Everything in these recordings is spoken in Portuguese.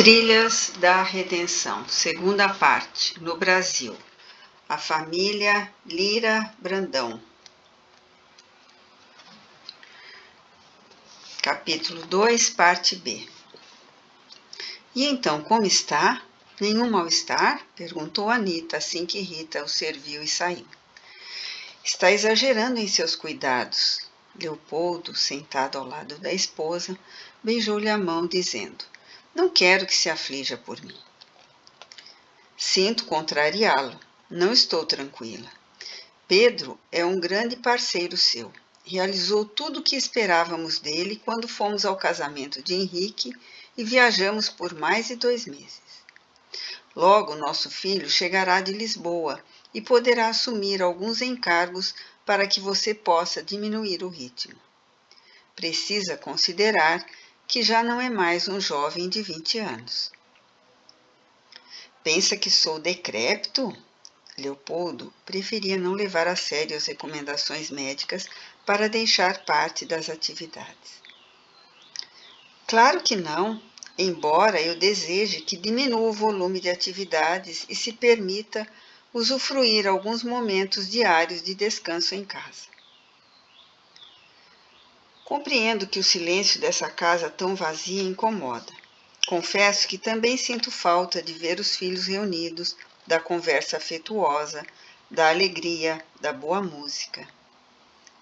Trilhas da Redenção, segunda parte, no Brasil. A família Lira Brandão. Capítulo 2, parte B. E então, como está? Nenhum mal-estar? Perguntou Anita, assim que Rita o serviu e saiu. Está exagerando em seus cuidados. Leopoldo, sentado ao lado da esposa, beijou-lhe a mão, dizendo: Não quero que se aflija por mim. Sinto contrariá-lo. Não estou tranquila. Pedro é um grande parceiro seu. Realizou tudo o que esperávamos dele quando fomos ao casamento de Henrique e viajamos por mais de 2 meses. Logo, nosso filho chegará de Lisboa e poderá assumir alguns encargos para que você possa diminuir o ritmo. Precisa considerar que já não é mais um jovem de 20 anos. Pensa que sou decrépito? Leopoldo preferia não levar a sério as recomendações médicas para deixar parte das atividades. Claro que não, embora eu deseje que diminua o volume de atividades e se permita usufruir alguns momentos diários de descanso em casa. Compreendo que o silêncio dessa casa tão vazia incomoda. Confesso que também sinto falta de ver os filhos reunidos, da conversa afetuosa, da alegria, da boa música.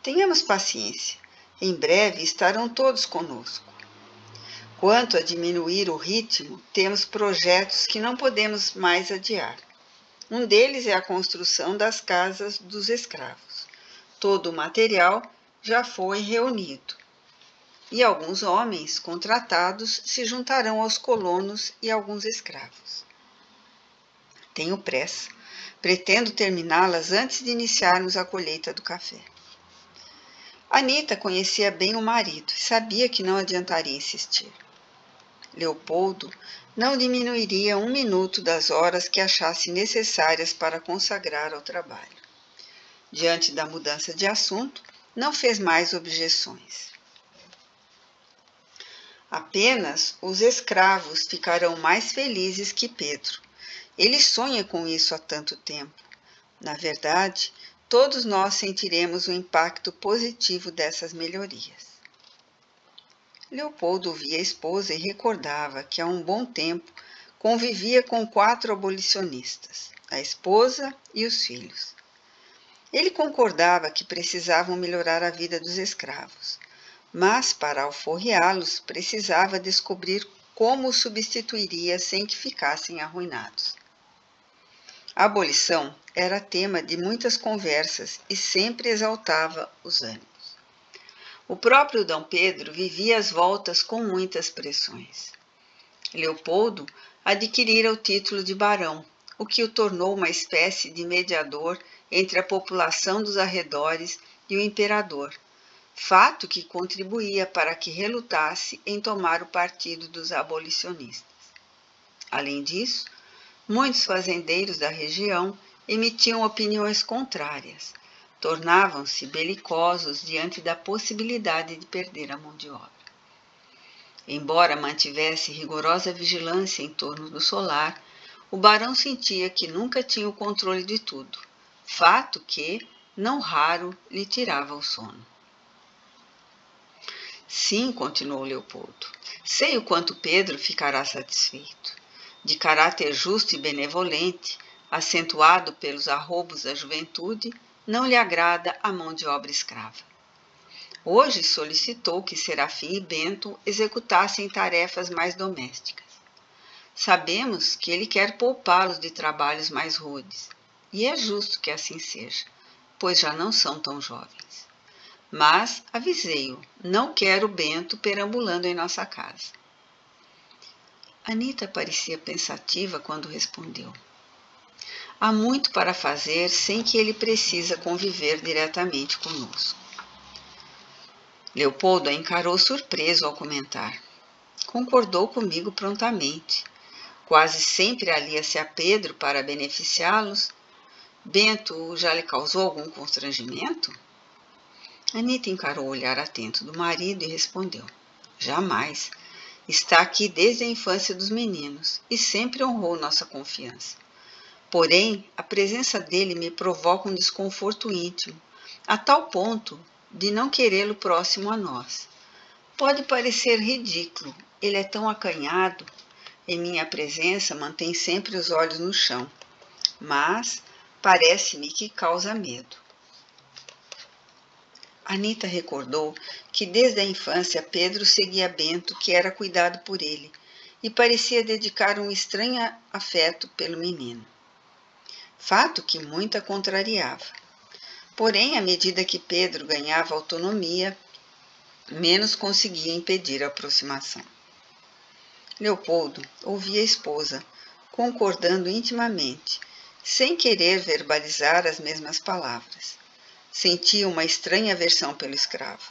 Tenhamos paciência. Em breve estarão todos conosco. Quanto a diminuir o ritmo, temos projetos que não podemos mais adiar. Um deles é a construção das casas dos escravos. Todo o material já foi reunido. E alguns homens contratados se juntarão aos colonos e alguns escravos. Tenho pressa. Pretendo terminá-las antes de iniciarmos a colheita do café. Anita conhecia bem o marido e sabia que não adiantaria insistir. Leopoldo não diminuiria 1 minuto das horas que achasse necessárias para consagrar ao trabalho. Diante da mudança de assunto, não fez mais objeções. Apenas os escravos ficarão mais felizes que Pedro. Ele sonha com isso há tanto tempo. Na verdade, todos nós sentiremos o impacto positivo dessas melhorias. Leopoldo ouvia a esposa e recordava que há um bom tempo convivia com 4 abolicionistas, a esposa e os filhos. Ele concordava que precisavam melhorar a vida dos escravos, mas para alforriá-los precisava descobrir como os substituiria sem que ficassem arruinados. A abolição era tema de muitas conversas e sempre exaltava os ânimos. O próprio D. Pedro vivia às voltas com muitas pressões. Leopoldo adquirira o título de barão, o que o tornou uma espécie de mediador entre a população dos arredores e o imperador, fato que contribuía para que relutasse em tomar o partido dos abolicionistas. Além disso, muitos fazendeiros da região emitiam opiniões contrárias, tornavam-se belicosos diante da possibilidade de perder a mão de obra. Embora mantivesse rigorosa vigilância em torno do solar, o barão sentia que nunca tinha o controle de tudo, fato que, não raro, lhe tirava o sono. Sim, continuou Leopoldo, sei o quanto Pedro ficará satisfeito. De caráter justo e benevolente, acentuado pelos arroubos da juventude, não lhe agrada a mão de obra escrava. Hoje solicitou que Serafim e Bento executassem tarefas mais domésticas. Sabemos que ele quer poupá-los de trabalhos mais rudes, e é justo que assim seja, pois já não são tão jovens. Mas, avisei-o, não quero Bento perambulando em nossa casa. Anita parecia pensativa quando respondeu. Há muito para fazer sem que ele precisa conviver diretamente conosco. Leopoldo a encarou surpreso ao comentar. Concordou comigo prontamente. Quase sempre alia-se a Pedro para beneficiá-los. Bento já lhe causou algum constrangimento? Anita encarou o olhar atento do marido e respondeu. Jamais. Está aqui desde a infância dos meninos e sempre honrou nossa confiança. Porém, a presença dele me provoca um desconforto íntimo, a tal ponto de não querê-lo próximo a nós. Pode parecer ridículo, ele é tão acanhado, em minha presença mantém sempre os olhos no chão, mas parece-me que causa medo. Anita recordou que desde a infância Pedro seguia Bento, que era cuidado por ele, e parecia dedicar um estranho afeto pelo menino. Fato que muito a contrariava. Porém, à medida que Pedro ganhava autonomia, menos conseguia impedir a aproximação. Leopoldo ouvia a esposa, concordando intimamente, sem querer verbalizar as mesmas palavras. Sentia uma estranha aversão pelo escravo.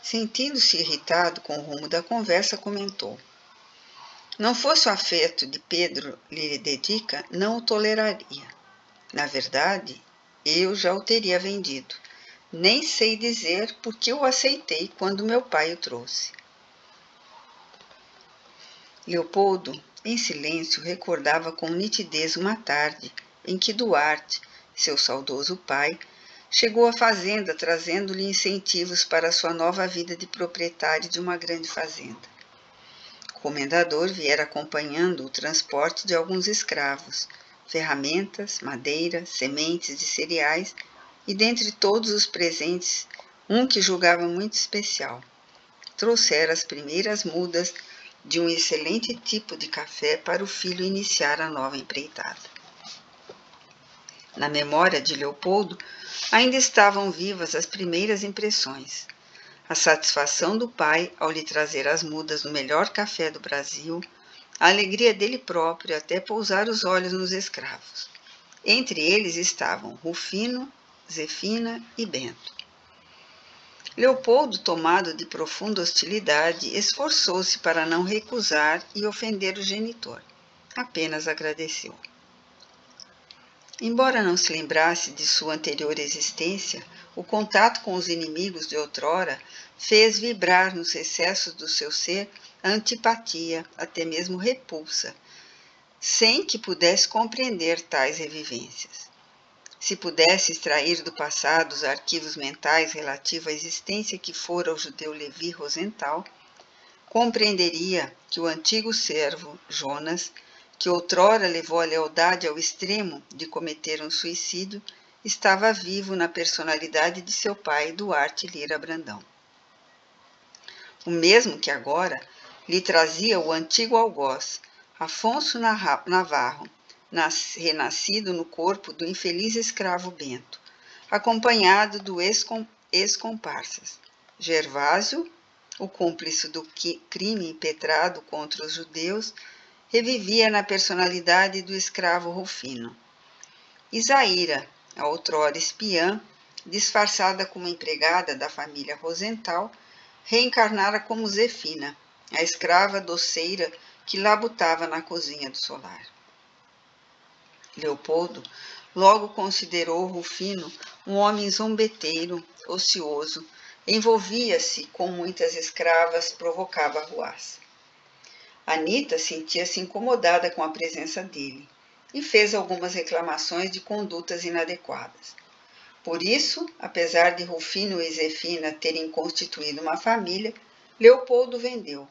Sentindo-se irritado com o rumo da conversa, comentou: não fosse o afeto de Pedro lhe dedica, não o toleraria. Na verdade, eu já o teria vendido. Nem sei dizer por que o aceitei quando meu pai o trouxe. Leopoldo, em silêncio, recordava com nitidez uma tarde em que Duarte, seu saudoso pai, chegou à fazenda trazendo-lhe incentivos para sua nova vida de proprietário de uma grande fazenda. O comendador viera acompanhando o transporte de alguns escravos, ferramentas, madeira, sementes de cereais e, dentre todos os presentes, um que julgava muito especial. Trouxera as primeiras mudas de um excelente tipo de café para o filho iniciar a nova empreitada. Na memória de Leopoldo, ainda estavam vivas as primeiras impressões. A satisfação do pai ao lhe trazer as mudas do melhor café do Brasil, a alegria dele próprio até pousar os olhos nos escravos. Entre eles estavam Rufino, Zefina e Bento. Leopoldo, tomado de profunda hostilidade, esforçou-se para não recusar e ofender o genitor. Apenas agradeceu. Embora não se lembrasse de sua anterior existência, o contato com os inimigos de outrora fez vibrar nos recessos do seu ser a antipatia, até mesmo repulsa, sem que pudesse compreender tais revivências. Se pudesse extrair do passado os arquivos mentais relativos à existência que fora o judeu Levi Rosenthal, compreenderia que o antigo servo, Jonas, que outrora levou a lealdade ao extremo de cometer um suicídio, estava vivo na personalidade de seu pai, Duarte Lira Brandão. O mesmo que agora lhe trazia o antigo algoz, Afonso Navarro, renascido no corpo do infeliz escravo Bento, acompanhado do ex-comparsas. Gervásio, o cúmplice do crime impetrado contra os judeus, revivia na personalidade do escravo Rufino. Isaíra, a outrora espiã, disfarçada como empregada da família Rosenthal, reencarnara como Zefina, a escrava doceira que labutava na cozinha do solar. Leopoldo logo considerou Rufino um homem zombeteiro, ocioso, envolvia-se com muitas escravas, provocava arruaça. Anita sentia-se incomodada com a presença dele e fez algumas reclamações de condutas inadequadas. Por isso, apesar de Rufino e Zefina terem constituído uma família, Leopoldo vendeu.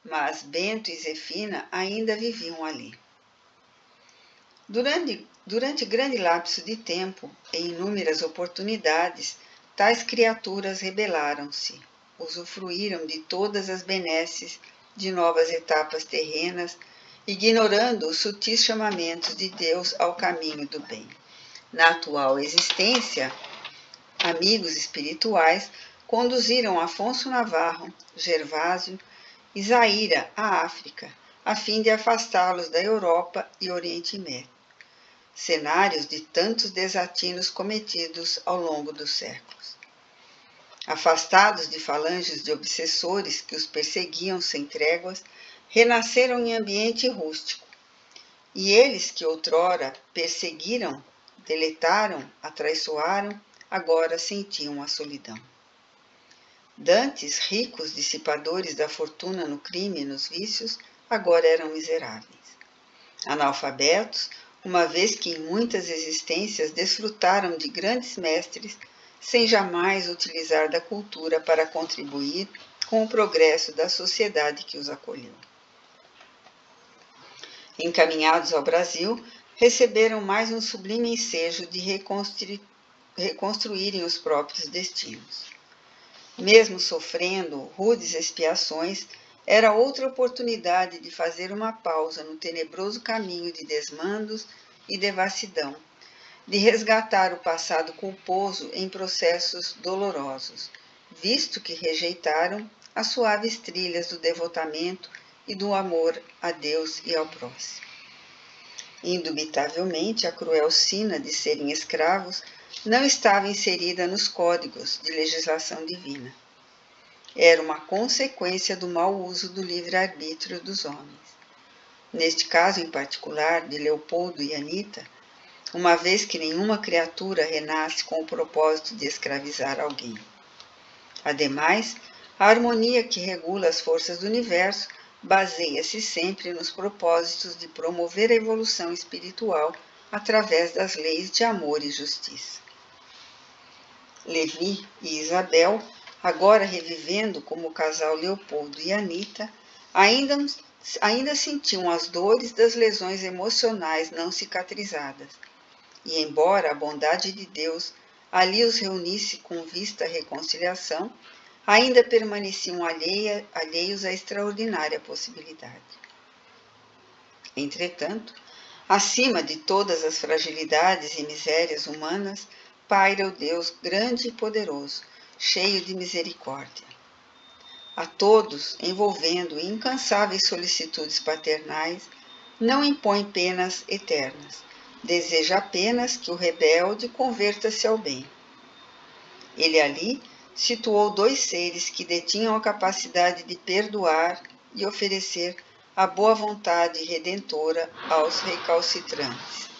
Mas Bento e Zefina ainda viviam ali. Durante grande lapso de tempo, em inúmeras oportunidades, tais criaturas rebelaram-se, usufruíram de todas as benesses de novas etapas terrenas, ignorando os sutis chamamentos de Deus ao caminho do bem. Na atual existência, amigos espirituais conduziram Afonso Navarro, Gervásio e Zaíra à África, a fim de afastá-los da Europa e Oriente Médio, cenários de tantos desatinos cometidos ao longo dos séculos. Afastados de falanges de obsessores que os perseguiam sem tréguas, renasceram em ambiente rústico. E eles que outrora perseguiram, deletaram, atraiçoaram, agora sentiam a solidão. Dantes, ricos dissipadores da fortuna no crime e nos vícios, agora eram miseráveis. Analfabetos, uma vez que em muitas existências desfrutaram de grandes mestres, sem jamais utilizar da cultura para contribuir com o progresso da sociedade que os acolheu. Encaminhados ao Brasil, receberam mais um sublime ensejo de reconstruírem os próprios destinos. Mesmo sofrendo rudes expiações, era outra oportunidade de fazer uma pausa no tenebroso caminho de desmandos e devassidão, de resgatar o passado culposo em processos dolorosos, visto que rejeitaram as suaves trilhas do devotamento e do amor a Deus e ao próximo. Indubitavelmente, a cruel sina de serem escravos não estava inserida nos códigos de legislação divina. Era uma consequência do mau uso do livre-arbítrio dos homens. Neste caso em particular, de Leopoldo e Anita, uma vez que nenhuma criatura renasce com o propósito de escravizar alguém. Ademais, a harmonia que regula as forças do universo baseia-se sempre nos propósitos de promover a evolução espiritual através das leis de amor e justiça. Levi e Isabel, agora revivendo como o casal Leopoldo e Anita, ainda sentiam as dores das lesões emocionais não cicatrizadas. E embora a bondade de Deus ali os reunisse com vista à reconciliação, ainda permaneciam alheios à extraordinária possibilidade. Entretanto, acima de todas as fragilidades e misérias humanas, paira o Deus grande e poderoso, cheio de misericórdia. A todos, envolvendo incansáveis solicitudes paternais, não impõe penas eternas, deseja apenas que o rebelde converta-se ao bem. Ele ali situou dois seres que detinham a capacidade de perdoar e oferecer a boa vontade redentora aos recalcitrantes.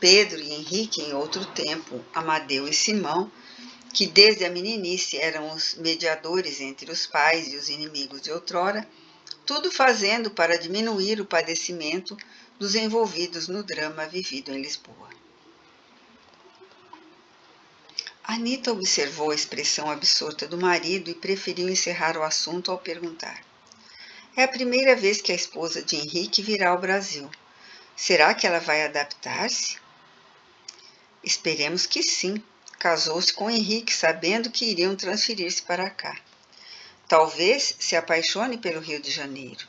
Pedro e Henrique, em outro tempo, Amadeu e Simão, que desde a meninice eram os mediadores entre os pais e os inimigos de outrora, tudo fazendo para diminuir o padecimento dos envolvidos no drama vivido em Lisboa. Anita observou a expressão absorta do marido e preferiu encerrar o assunto ao perguntar: é a primeira vez que a esposa de Henrique virá ao Brasil. Será que ela vai adaptar-se? Esperemos que sim. Casou-se com Henrique sabendo que iriam transferir-se para cá. Talvez se apaixone pelo Rio de Janeiro.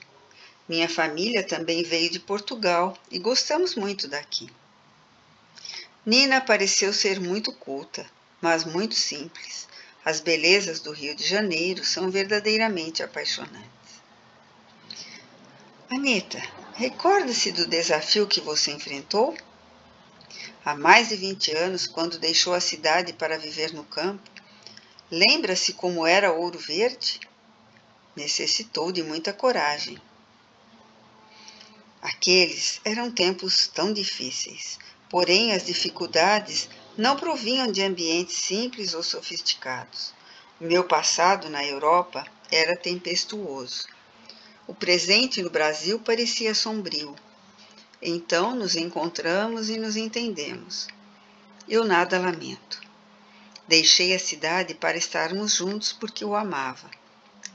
Minha família também veio de Portugal e gostamos muito daqui. Nina pareceu ser muito culta, mas muito simples. As belezas do Rio de Janeiro são verdadeiramente apaixonantes. Anita, recorda-se do desafio que você enfrentou? Há mais de 20 anos, quando deixou a cidade para viver no campo, lembra-se como era Ouro Verde? Necessitou de muita coragem. Aqueles eram tempos tão difíceis, porém as dificuldades não provinham de ambientes simples ou sofisticados. O meu passado na Europa era tempestuoso. O presente no Brasil parecia sombrio. Então nos encontramos e nos entendemos. Eu nada lamento. Deixei a cidade para estarmos juntos porque o amava.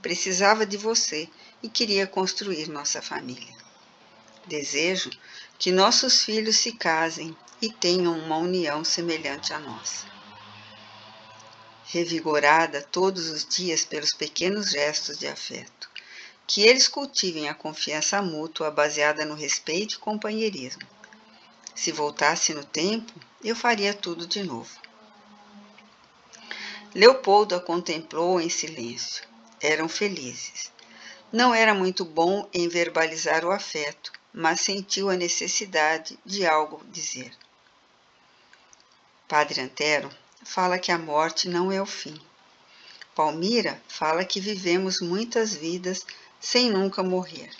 Precisava de você e queria construir nossa família. Desejo que nossos filhos se casem e tenham uma união semelhante à nossa. Revigorada todos os dias pelos pequenos gestos de afeto, que eles cultivem a confiança mútua baseada no respeito e companheirismo. Se voltasse no tempo, eu faria tudo de novo. Leopoldo a contemplou em silêncio. Eram felizes. Não era muito bom em verbalizar o afeto, mas sentiu a necessidade de algo dizer. Padre Antero fala que a morte não é o fim. Palmira fala que vivemos muitas vidas sem nunca morrer.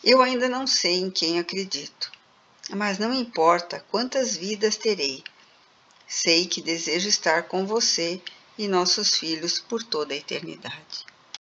Eu ainda não sei em quem acredito, mas não importa quantas vidas terei. Sei que desejo estar com você e nossos filhos por toda a eternidade.